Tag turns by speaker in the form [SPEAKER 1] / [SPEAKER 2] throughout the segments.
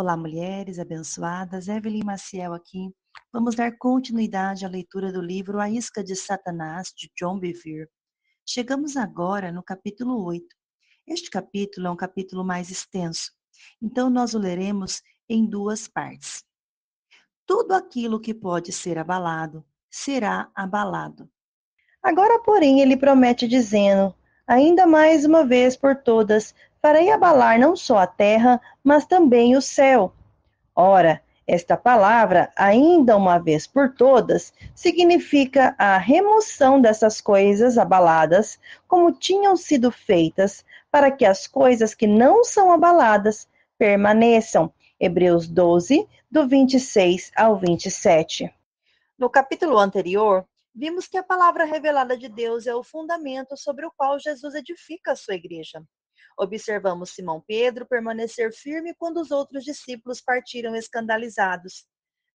[SPEAKER 1] Olá, mulheres abençoadas. Evelyn Maciel aqui. Vamos dar continuidade à leitura do livro A Isca de Satanás, de John Bevere. Chegamos agora no capítulo 8. Este capítulo é um capítulo mais extenso, então nós o leremos em duas partes. Tudo aquilo que pode ser abalado, será abalado.
[SPEAKER 2] Agora, porém, ele promete dizendo, ainda mais uma vez por todas, farei abalar não só a terra, mas também o céu. Ora, esta palavra, ainda uma vez por todas, significa a remoção dessas coisas abaladas, como tinham sido feitas, para que as coisas que não são abaladas permaneçam. Hebreus 12, do 26 ao 27. No capítulo anterior, vimos que a palavra revelada de Deus é o fundamento sobre o qual Jesus edifica a sua igreja. Observamos Simão Pedro permanecer firme quando os outros discípulos partiram escandalizados.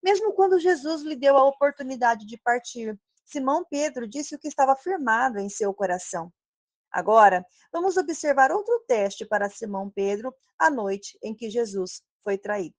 [SPEAKER 2] Mesmo quando Jesus lhe deu a oportunidade de partir, Simão Pedro disse o que estava firmado em seu coração. Agora, vamos observar outro teste para Simão Pedro à noite em que Jesus foi traído.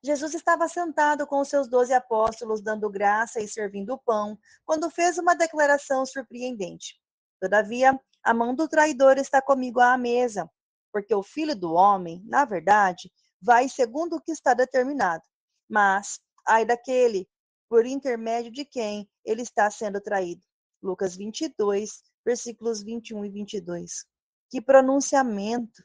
[SPEAKER 2] Jesus estava sentado com os seus 12 apóstolos, dando graça e servindo o pão, quando fez uma declaração surpreendente. Todavia, a mão do traidor está comigo à mesa, porque o Filho do Homem, na verdade, vai segundo o que está determinado. Mas, ai daquele, por intermédio de quem ele está sendo traído. Lucas 22, versículos 21 e 22. Que pronunciamento!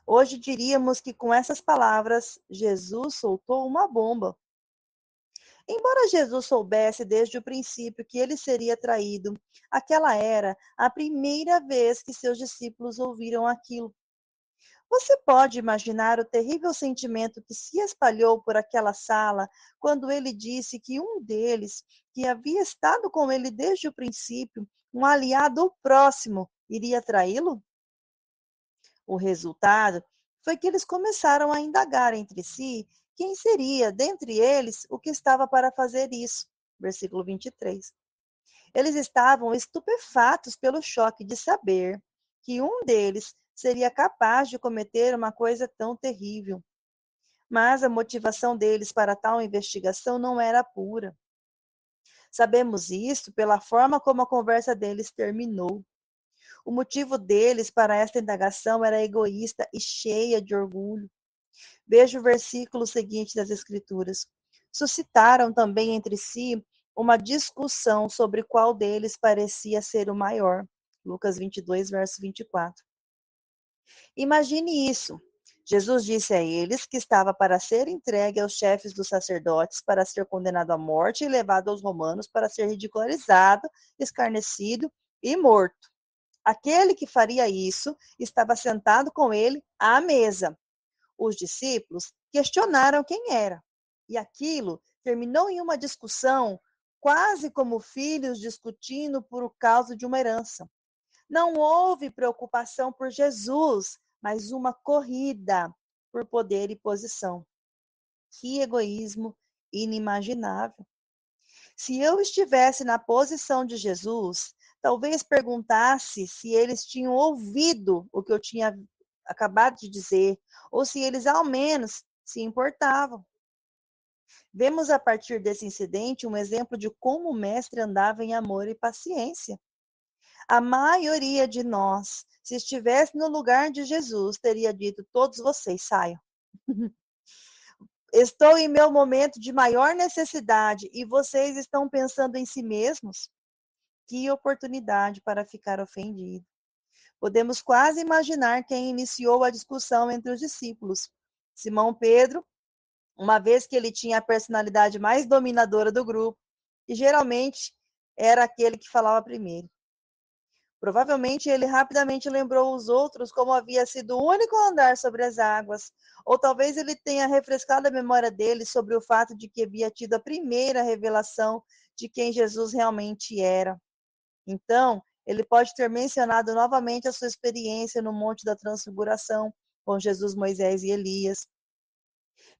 [SPEAKER 2] Hoje diríamos que com essas palavras, Jesus soltou uma bomba. Embora Jesus soubesse desde o princípio que ele seria traído, aquela era a primeira vez que seus discípulos ouviram aquilo. Você pode imaginar o terrível sentimento que se espalhou por aquela sala quando ele disse que um deles, que havia estado com ele desde o princípio, um aliado próximo, iria traí-lo? O resultado foi que eles começaram a indagar entre si quem seria, dentre eles, o que estava para fazer isso. Versículo 23. Eles estavam estupefatos pelo choque de saber que um deles seria capaz de cometer uma coisa tão terrível. Mas a motivação deles para tal investigação não era pura. Sabemos isso pela forma como a conversa deles terminou. O motivo deles para esta indagação era egoísta e cheia de orgulho. Veja o versículo seguinte das Escrituras. Suscitaram também entre si uma discussão sobre qual deles parecia ser o maior. Lucas 22, verso 24. Imagine isso. Jesus disse a eles que estava para ser entregue aos chefes dos sacerdotes, para ser condenado à morte e levado aos romanos para ser ridicularizado, escarnecido e morto. Aquele que faria isso estava sentado com ele à mesa. Os discípulos questionaram quem era, e aquilo terminou em uma discussão, quase como filhos discutindo por causa de uma herança. Não houve preocupação por Jesus, mas uma corrida por poder e posição. Que egoísmo inimaginável! Se eu estivesse na posição de Jesus, talvez perguntasse se eles tinham ouvido o que eu tinha acabado de dizer, ou se eles ao menos se importavam. Vemos a partir desse incidente um exemplo de como o mestre andava em amor e paciência. A maioria de nós, se estivesse no lugar de Jesus, teria dito: todos vocês saiam. Estou em meu momento de maior necessidade e vocês estão pensando em si mesmos? Que oportunidade para ficar ofendido. Podemos quase imaginar quem iniciou a discussão entre os discípulos. Simão Pedro, uma vez que ele tinha a personalidade mais dominadora do grupo, e geralmente era aquele que falava primeiro. Provavelmente ele rapidamente lembrou os outros como havia sido o único a andar sobre as águas, ou talvez ele tenha refrescado a memória dele sobre o fato de que havia tido a primeira revelação de quem Jesus realmente era. Então, ele pode ter mencionado novamente a sua experiência no Monte da Transfiguração com Jesus, Moisés e Elias.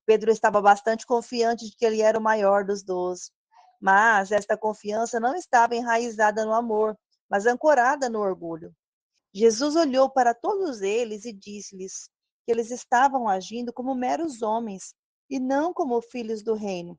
[SPEAKER 2] Pedro estava bastante confiante de que ele era o maior dos 12. Mas esta confiança não estava enraizada no amor, mas ancorada no orgulho. Jesus olhou para todos eles e disse-lhes:
[SPEAKER 1] que eles estavam agindo como meros homens e não como filhos do reino.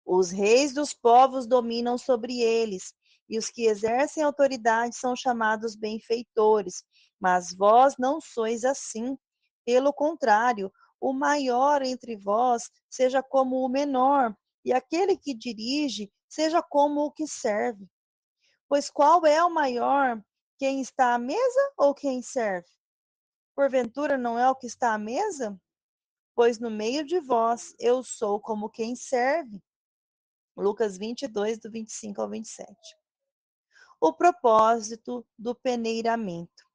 [SPEAKER 1] Os reis dos povos dominam sobre eles, e os que exercem autoridade são chamados benfeitores. Mas vós não sois assim. Pelo contrário, o maior entre vós seja como o menor, e aquele que dirige seja como o que serve. Pois qual é o maior, quem está à mesa ou quem serve? Porventura não é o que está à mesa? Pois no meio de vós eu sou como quem serve. Lucas 22, do 25 ao 27. O propósito do peneiramento.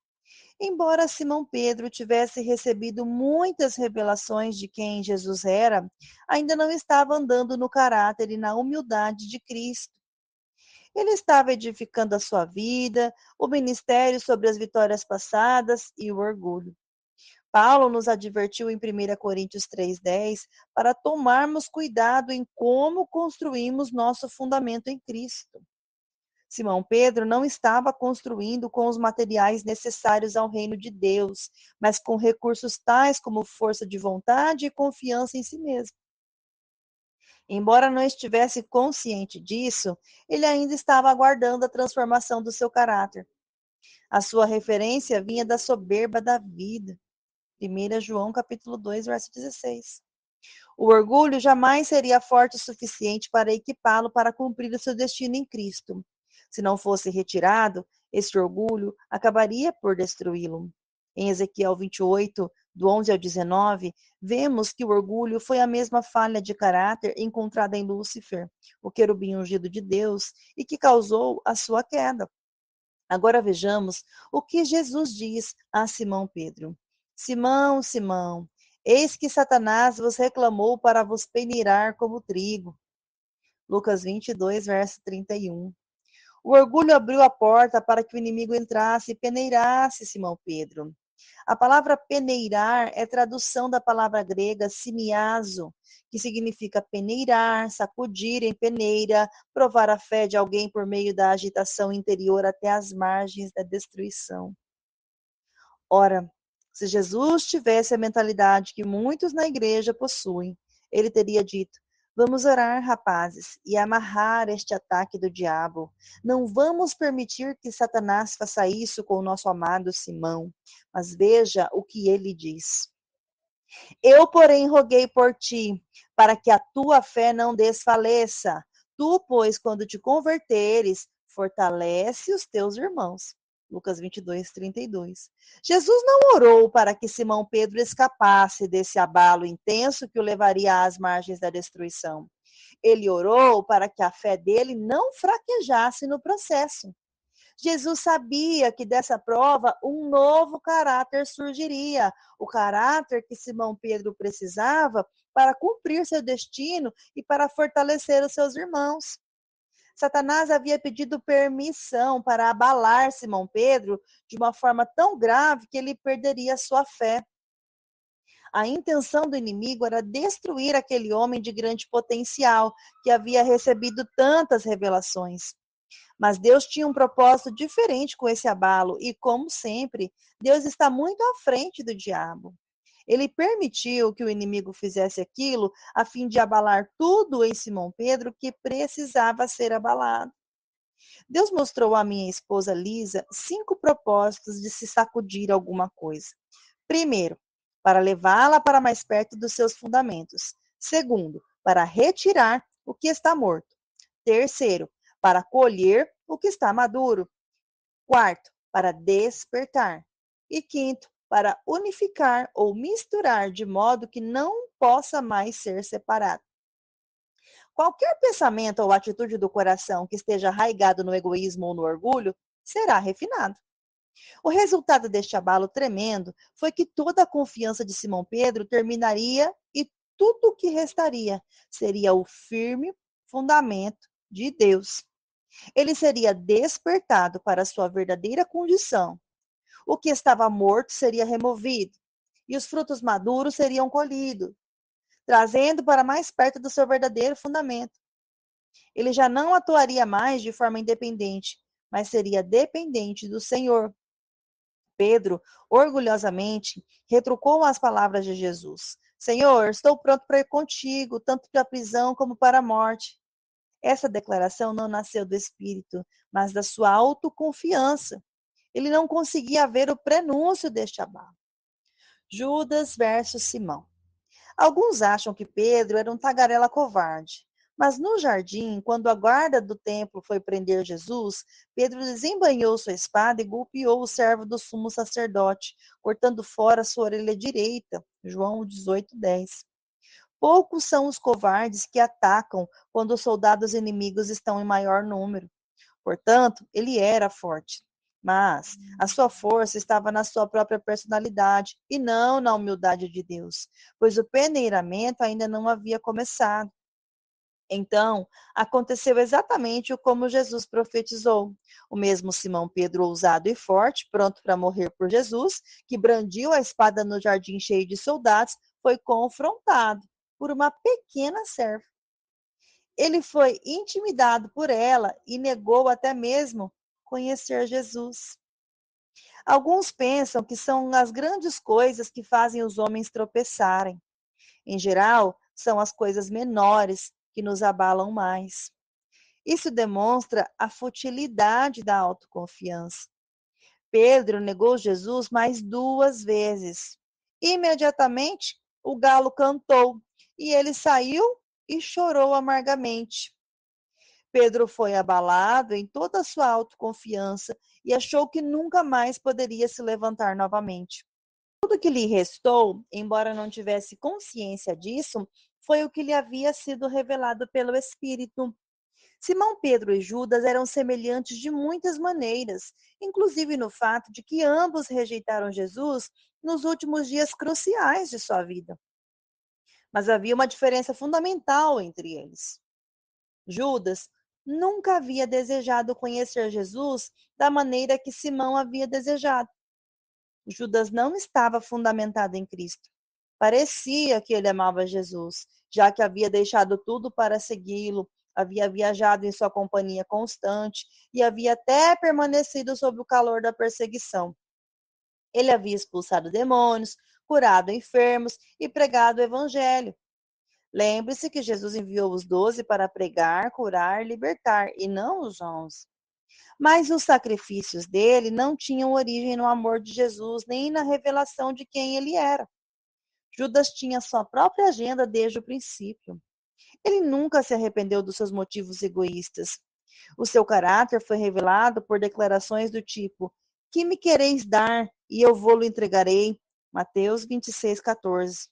[SPEAKER 1] Embora Simão Pedro tivesse recebido muitas revelações de quem Jesus era, ainda não estava andando no caráter e na humildade de Cristo. Ele estava edificando a sua vida, o ministério sobre as vitórias passadas e o orgulho. Paulo nos advertiu em 1 Coríntios 3,10 para tomarmos cuidado em como construímos nosso fundamento em Cristo. Simão Pedro não estava construindo com os materiais necessários ao reino de Deus, mas com recursos tais como força de vontade e confiança em si mesmo. Embora não estivesse consciente disso, ele ainda estava aguardando a transformação do seu caráter. A sua referência vinha da soberba da vida. 1 João capítulo 2, verso 16. O orgulho jamais seria forte o suficiente para equipá-lo para cumprir o seu destino em Cristo. Se não fosse retirado, esse orgulho acabaria por destruí-lo. Em Ezequiel 28, do 11 ao 19, vemos que o orgulho foi a mesma falha de caráter encontrada em Lúcifer, o querubim ungido de Deus, e que causou a sua queda. Agora vejamos o que Jesus diz a Simão Pedro. Simão, Simão, eis que Satanás vos reclamou para vos peneirar como trigo. Lucas 22, verso 31. O orgulho abriu a porta para que o inimigo entrasse e peneirasse Simão Pedro. A palavra peneirar é tradução da palavra grega simiazo, que significa peneirar, sacudir em peneira, provar a fé de alguém por meio da agitação interior até as margens da destruição. Ora, se Jesus tivesse a mentalidade que muitos na igreja possuem, ele teria dito: vamos orar, rapazes, e amarrar este ataque do diabo. Não vamos permitir que Satanás faça isso com o nosso amado Simão. Mas veja o que ele diz. Eu, porém, roguei por ti, para que a tua fé não desfaleça. Tu, pois, quando te converteres, fortalece os teus irmãos. Lucas 22, 32. Jesus não orou para que Simão Pedro escapasse desse abalo intenso que o levaria às margens da destruição. Ele orou para que a fé dele não fraquejasse no processo. Jesus sabia que dessa prova um novo caráter surgiria, o caráter que Simão Pedro precisava para cumprir seu destino e para fortalecer os seus irmãos. Satanás havia pedido permissão para abalar Simão Pedro de uma forma tão grave que ele perderia sua fé. A intenção do inimigo era destruir aquele homem de grande potencial que havia recebido tantas revelações. Mas Deus tinha um propósito diferente com esse abalo e, como sempre, Deus está muito à frente do diabo. Ele permitiu que o inimigo fizesse aquilo a fim de abalar tudo em Simão Pedro que precisava ser abalado. Deus mostrou à minha esposa Lisa 5 propósitos de se sacudir alguma coisa. Primeiro, para levá-la para mais perto dos seus fundamentos. Segundo, para retirar o que está morto. Terceiro, para colher o que está maduro. Quarto, para despertar. E quinto, para unificar ou misturar de modo que não possa mais ser separado. Qualquer pensamento ou atitude do coração que esteja arraigado no egoísmo ou no orgulho será refinado. O resultado deste abalo tremendo foi que toda a confiança de Simão Pedro terminaria e tudo o que restaria seria o firme fundamento de Deus. Ele seria despertado para a sua verdadeira condição. O que estava morto seria removido e os frutos maduros seriam colhidos, trazendo para mais perto do seu verdadeiro fundamento. Ele já não atuaria mais de forma independente, mas seria dependente do Senhor. Pedro, orgulhosamente, retrucou as palavras de Jesus: Senhor, estou pronto para ir contigo, tanto para a prisão como para a morte. Essa declaração não nasceu do espírito, mas da sua autoconfiança. Ele não conseguia ver o prenúncio deste abalo. Judas versus Simão. Alguns acham que Pedro era um tagarela covarde. Mas no jardim, quando a guarda do templo foi prender Jesus, Pedro desembainhou sua espada e golpeou o servo do sumo sacerdote, cortando fora sua orelha direita. João 18:10. Poucos são os covardes que atacam quando os soldados inimigos estão em maior número. Portanto, ele era forte. Mas a sua força estava na sua própria personalidade e não na humildade de Deus, pois o peneiramento ainda não havia começado. Então, aconteceu exatamente como Jesus profetizou. O mesmo Simão Pedro, ousado e forte, pronto para morrer por Jesus, que brandiu a espada no jardim cheio de soldados, foi confrontado por uma pequena serva. Ele foi intimidado por ela e negou até mesmo conhecer Jesus. Alguns pensam que são as grandes coisas que fazem os homens tropeçarem. Em geral, são as coisas menores que nos abalam mais. Isso demonstra a futilidade da autoconfiança. Pedro negou Jesus mais 2 vezes. Imediatamente, o galo cantou e ele saiu e chorou amargamente. Pedro foi abalado em toda a sua autoconfiança e achou que nunca mais poderia se levantar novamente. Tudo que lhe restou, embora não tivesse consciência disso, foi o que lhe havia sido revelado pelo Espírito. Simão Pedro e Judas eram semelhantes de muitas maneiras, inclusive no fato de que ambos rejeitaram Jesus nos últimos dias cruciais de sua vida. Mas havia uma diferença fundamental entre eles. Judas nunca havia desejado conhecer Jesus da maneira que Simão havia desejado. Judas não estava fundamentado em Cristo. Parecia que ele amava Jesus, já que havia deixado tudo para segui-lo, havia viajado em sua companhia constante e havia até permanecido sob o calor da perseguição. Ele havia expulsado demônios, curado enfermos e pregado o evangelho. Lembre-se que Jesus enviou os 12 para pregar, curar e libertar, e não os 11. Mas os sacrifícios dele não tinham origem no amor de Jesus, nem na revelação de quem ele era. Judas tinha sua própria agenda desde o princípio. Ele nunca se arrependeu dos seus motivos egoístas. O seu caráter foi revelado por declarações do tipo: Que me quereis dar, e eu vou-lo entregarei. Mateus 26:14.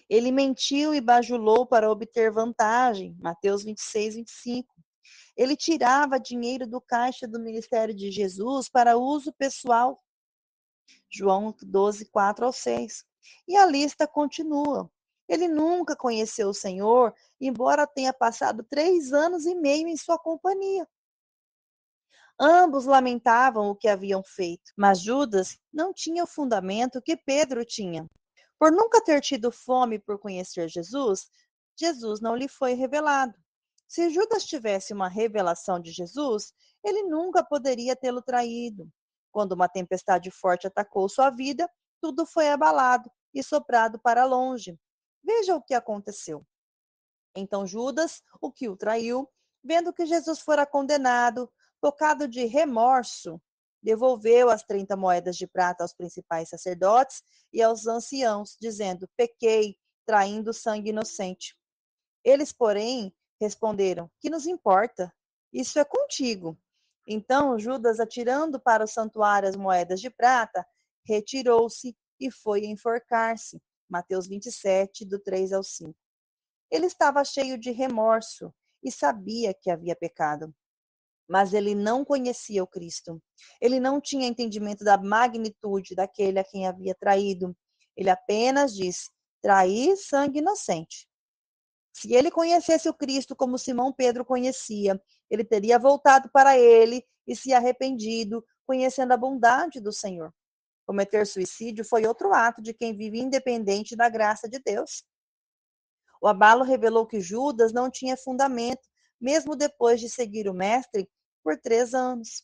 [SPEAKER 1] Ele mentiu e bajulou para obter vantagem. Mateus 26:25. Ele tirava dinheiro do caixa do ministério de Jesus para uso pessoal. João 12:4-6. E a lista continua. Ele nunca conheceu o Senhor, embora tenha passado 3 anos e meio em sua companhia. Ambos lamentavam o que haviam feito, mas Judas não tinha o fundamento que Pedro tinha. Por nunca ter tido fome por conhecer Jesus, Jesus não lhe foi revelado. Se Judas tivesse uma revelação de Jesus, ele nunca poderia tê-lo traído. Quando uma tempestade forte atacou sua vida, tudo foi abalado e soprado para longe. Veja o que aconteceu. Então Judas, o que o traiu, vendo que Jesus fora condenado, tocado de remorso, devolveu as 30 moedas de prata aos principais sacerdotes e aos anciãos, dizendo: Pequei, traindo sangue inocente. Eles, porém, responderam: Que nos importa? Isso é contigo. Então Judas, atirando para o santuário as moedas de prata, retirou-se e foi enforcar-se. Mateus 27, do 3-5. Ele estava cheio de remorso e sabia que havia pecado, mas ele não conhecia o Cristo. Ele não tinha entendimento da magnitude daquele a quem havia traído. Ele apenas disse: traí sangue inocente. Se ele conhecesse o Cristo como Simão Pedro conhecia, ele teria voltado para ele e se arrependido, conhecendo a bondade do Senhor. Cometer suicídio foi outro ato de quem vive independente da graça de Deus. O abalo revelou que Judas não tinha fundamento, mesmo depois de seguir o mestre por 3 anos.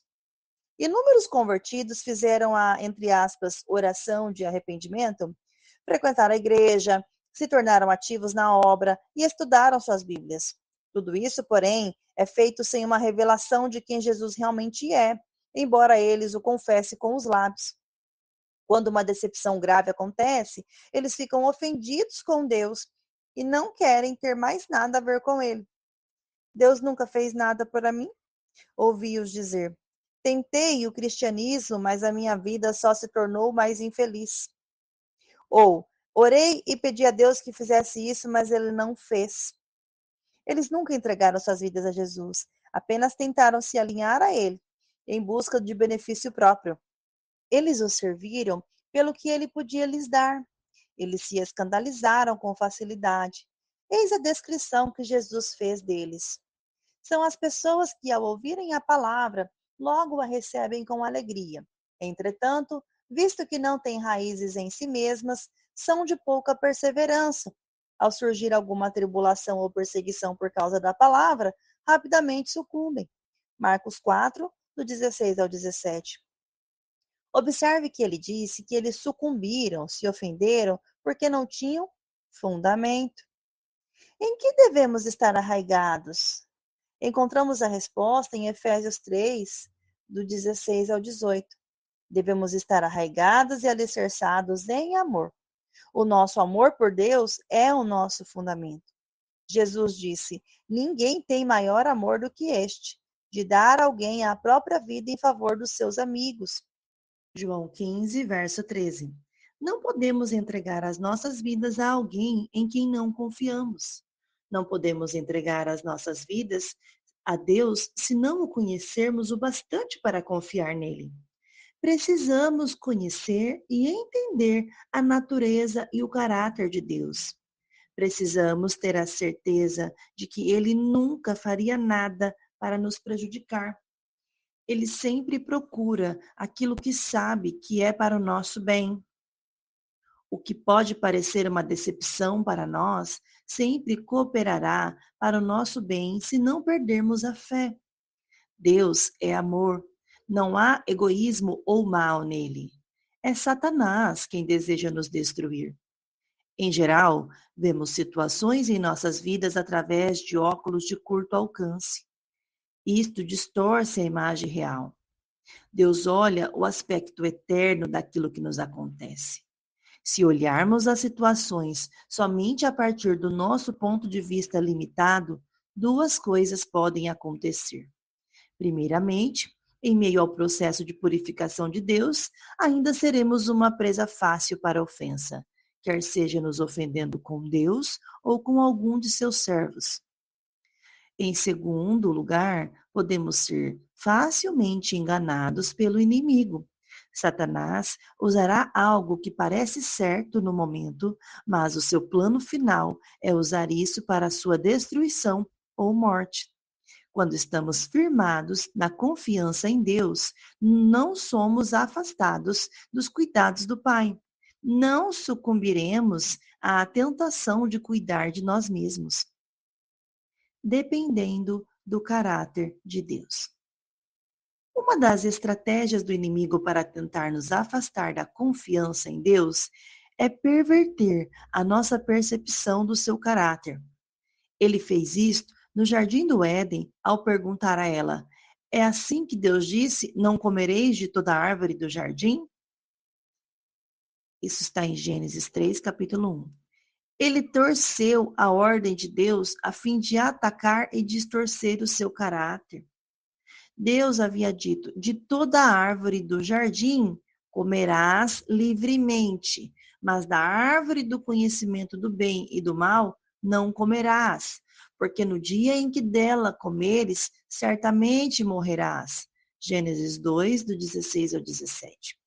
[SPEAKER 2] Inúmeros convertidos fizeram a, entre aspas, oração de arrependimento, frequentaram a igreja, se tornaram ativos na obra e estudaram suas Bíblias. Tudo isso, porém, é feito sem uma revelação de quem Jesus realmente é, embora eles o confessem com os lábios. Quando uma decepção grave acontece, eles ficam ofendidos com Deus e não querem ter mais nada a ver com ele. Deus nunca fez nada por mim? Ouvi-os dizer. Tentei o cristianismo, mas a minha vida só se tornou mais infeliz. Ou, orei e pedi a Deus que fizesse isso, mas ele não fez. Eles nunca entregaram suas vidas a Jesus, apenas tentaram se alinhar a ele, em busca de benefício próprio. Eles o serviram pelo que ele podia lhes dar. Eles se escandalizaram com facilidade. Eis a descrição que Jesus fez deles. São as pessoas que, ao ouvirem a palavra, logo a recebem com alegria. Entretanto, visto que não têm raízes em si mesmas, são de pouca perseverança. Ao surgir alguma tribulação ou perseguição por causa da palavra, rapidamente sucumbem. Marcos 4, do 16 ao 17. Observe que ele disse que eles sucumbiram, se ofenderam, porque não tinham fundamento. Em que devemos estar arraigados? Encontramos a resposta em Efésios 3, do 16 ao 18. Devemos estar arraigados e alicerçados em amor. O nosso amor por Deus é o nosso fundamento. Jesus disse: ninguém tem maior amor do que este, de dar a alguém a própria vida em favor dos seus amigos.
[SPEAKER 1] João 15, verso 13. Não podemos entregar as nossas vidas a alguém em quem não confiamos. Não podemos entregar as nossas vidas a Deus se não o conhecermos o bastante para confiar nele. Precisamos conhecer e entender a natureza e o caráter de Deus. Precisamos ter a certeza de que ele nunca faria nada para nos prejudicar. Ele sempre procura aquilo que sabe que é para o nosso bem. O que pode parecer uma decepção para nós, sempre cooperará para o nosso bem se não perdermos a fé. Deus é amor. Não há egoísmo ou mal nele. É Satanás quem deseja nos destruir. Em geral, vemos situações em nossas vidas através de óculos de curto alcance. Isto distorce a imagem real. Deus olha o aspecto eterno daquilo que nos acontece. Se olharmos as situações somente a partir do nosso ponto de vista limitado, duas coisas podem acontecer. Primeiramente, em meio ao processo de purificação de Deus, ainda seremos uma presa fácil para a ofensa, quer seja nos ofendendo com Deus ou com algum de seus servos. Em segundo lugar, podemos ser facilmente enganados pelo inimigo. Satanás usará algo que parece certo no momento, mas o seu plano final é usar isso para a sua destruição ou morte. Quando estamos firmados na confiança em Deus, não somos afastados dos cuidados do Pai. Não sucumbiremos à tentação de cuidar de nós mesmos, dependendo do caráter de Deus. Uma das estratégias do inimigo para tentar nos afastar da confiança em Deus é perverter a nossa percepção do seu caráter. Ele fez isto no jardim do Éden ao perguntar a ela: é assim que Deus disse, não comereis de toda árvore do jardim? Isso está em Gênesis 3, capítulo 1. Ele torceu a ordem de Deus a fim de atacar e distorcer o seu caráter. Deus havia dito: de toda árvore do jardim comerás livremente, mas da árvore do conhecimento do bem e do mal não comerás, porque no dia em que dela comeres, certamente morrerás. Gênesis 2, do 16 ao 17.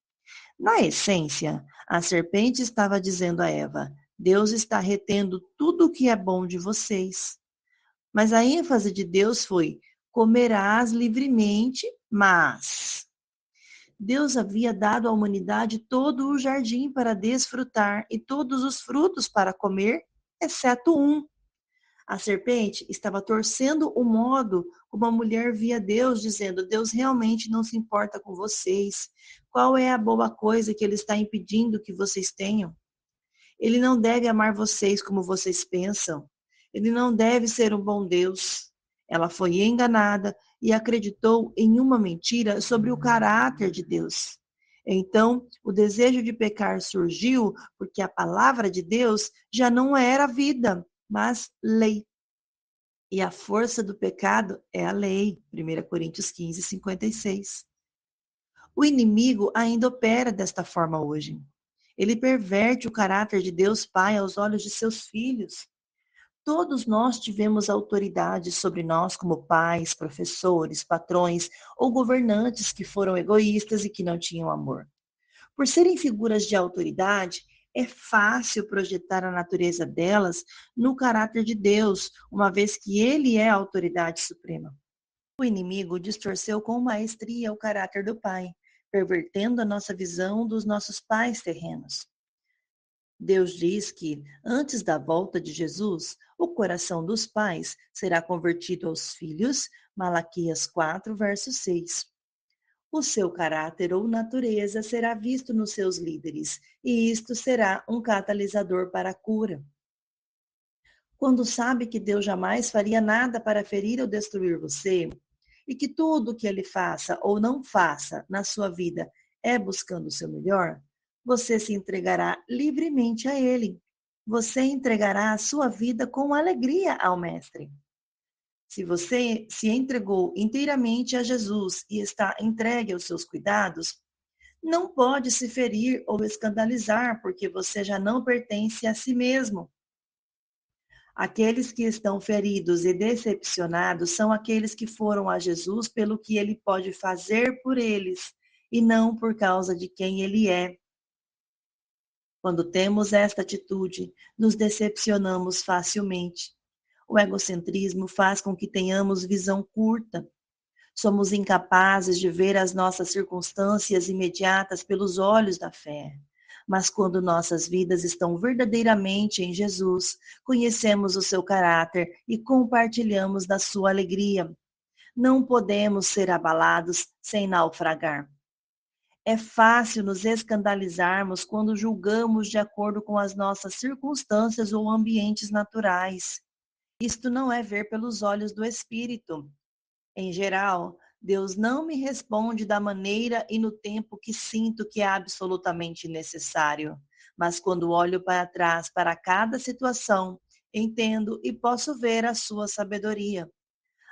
[SPEAKER 1] Na essência, a serpente estava dizendo a Eva: Deus está retendo tudo o que é bom de vocês. Mas a ênfase de Deus foi: comerás livremente, mas Deus havia dado à humanidade todo o jardim para desfrutar e todos os frutos para comer, exceto um. A serpente estava torcendo o modo como a mulher via Deus, dizendo: Deus realmente não se importa com vocês. Qual é a boa coisa que ele está impedindo que vocês tenham? Ele não deve amar vocês como vocês pensam. Ele não deve ser um bom Deus. Ela foi enganada e acreditou em uma mentira sobre o caráter de Deus. Então, o desejo de pecar surgiu porque a palavra de Deus já não era vida, mas lei. E a força do pecado é a lei. 1 Coríntios 15, 56. O inimigo ainda opera desta forma hoje. Ele perverte o caráter de Deus Pai aos olhos de seus filhos. Todos nós tivemos autoridade sobre nós como pais, professores, patrões ou governantes que foram egoístas e que não tinham amor. Por serem figuras de autoridade, é fácil projetar a natureza delas no caráter de Deus, uma vez que ele é a autoridade suprema. O inimigo distorceu com maestria o caráter do Pai, pervertendo a nossa visão dos nossos pais terrenos. Deus diz que, antes da volta de Jesus, o coração dos pais será convertido aos filhos, Malaquias 4, verso 6. O seu caráter ou natureza será visto nos seus líderes, e isto será um catalisador para a cura. Quando sabe que Deus jamais faria nada para ferir ou destruir você, e que tudo o que ele faça ou não faça na sua vida é buscando o seu melhor, você se entregará livremente a ele. Você entregará a sua vida com alegria ao Mestre. Se você se entregou inteiramente a Jesus e está entregue aos seus cuidados, não pode se ferir ou escandalizar, porque você já não pertence a si mesmo. Aqueles que estão feridos e decepcionados são aqueles que foram a Jesus pelo que ele pode fazer por eles e não por causa de quem ele é. Quando temos esta atitude, nos decepcionamos facilmente. O egocentrismo faz com que tenhamos visão curta. Somos incapazes de ver as nossas circunstâncias imediatas pelos olhos da fé. Mas quando nossas vidas estão verdadeiramente em Jesus, conhecemos o seu caráter e compartilhamos da sua alegria. Não podemos ser abalados sem naufragar. É fácil nos escandalizarmos quando julgamos de acordo com as nossas circunstâncias ou ambientes naturais. Isto não é ver pelos olhos do Espírito. Em geral, Deus não me responde da maneira e no tempo que sinto que é absolutamente necessário. Mas quando olho para trás para cada situação, entendo e posso ver a sua sabedoria.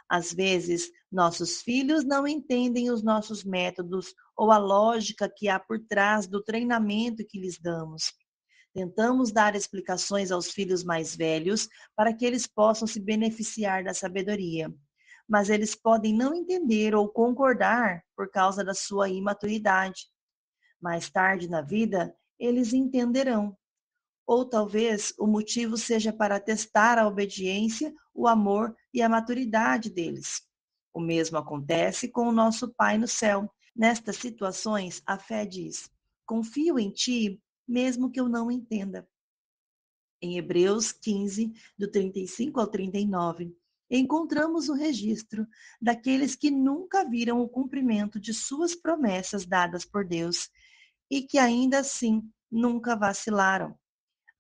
[SPEAKER 1] Às vezes, nossos filhos não entendem os nossos métodos ou a lógica que há por trás do treinamento que lhes damos. Tentamos dar explicações aos filhos mais velhos para que eles possam se beneficiar da sabedoria, mas eles podem não entender ou concordar por causa da sua imaturidade. Mais tarde na vida, eles entenderão. Ou talvez o motivo seja para testar a obediência, o amor e a maturidade deles. O mesmo acontece com o nosso Pai no céu. Nestas situações, a fé diz: confio em ti, mesmo que eu não entenda. Em Hebreus 15, do 35 ao 39, encontramos o registro daqueles que nunca viram o cumprimento de suas promessas dadas por Deus e que ainda assim nunca vacilaram.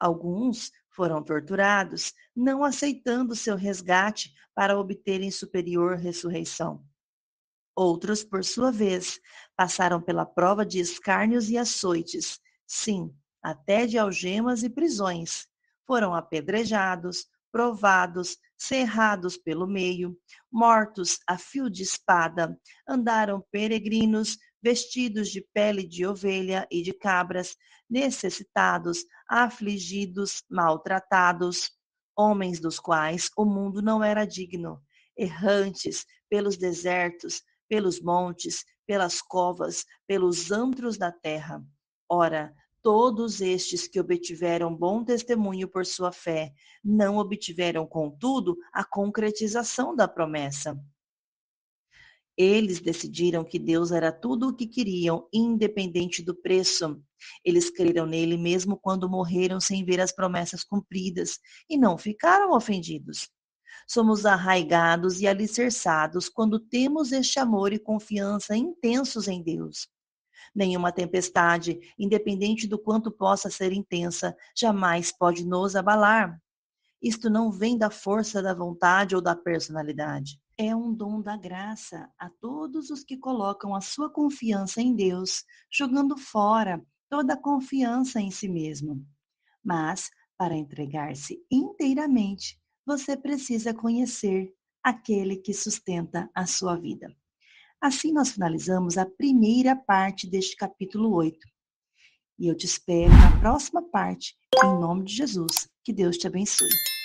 [SPEAKER 1] Alguns foram torturados, não aceitando seu resgate para obterem superior ressurreição. Outros, por sua vez, passaram pela prova de escárnios e açoites, sim, até de algemas e prisões. Foram apedrejados, provados, cerrados pelo meio, mortos a fio de espada, andaram peregrinos, vestidos de pele de ovelha e de cabras, necessitados, afligidos, maltratados, homens dos quais o mundo não era digno, errantes pelos desertos, pelos montes, pelas covas, pelos antros da terra. Ora, todos estes que obtiveram bom testemunho por sua fé, não obtiveram, contudo, a concretização da promessa. Eles decidiram que Deus era tudo o que queriam, independente do preço. Eles creram nele mesmo quando morreram sem ver as promessas cumpridas e não ficaram ofendidos. Somos arraigados e alicerçados quando temos este amor e confiança intensos em Deus. Nenhuma tempestade, independente do quanto possa ser intensa, jamais pode nos abalar. Isto não vem da força da vontade ou da personalidade. É um dom da graça a todos os que colocam a sua confiança em Deus, jogando fora toda a confiança em si mesmo. Mas, para entregar-se inteiramente, você precisa conhecer aquele que sustenta a sua vida. Assim, nós finalizamos a primeira parte deste capítulo 8. E eu te espero na próxima parte, em nome de Jesus. Que Deus te abençoe.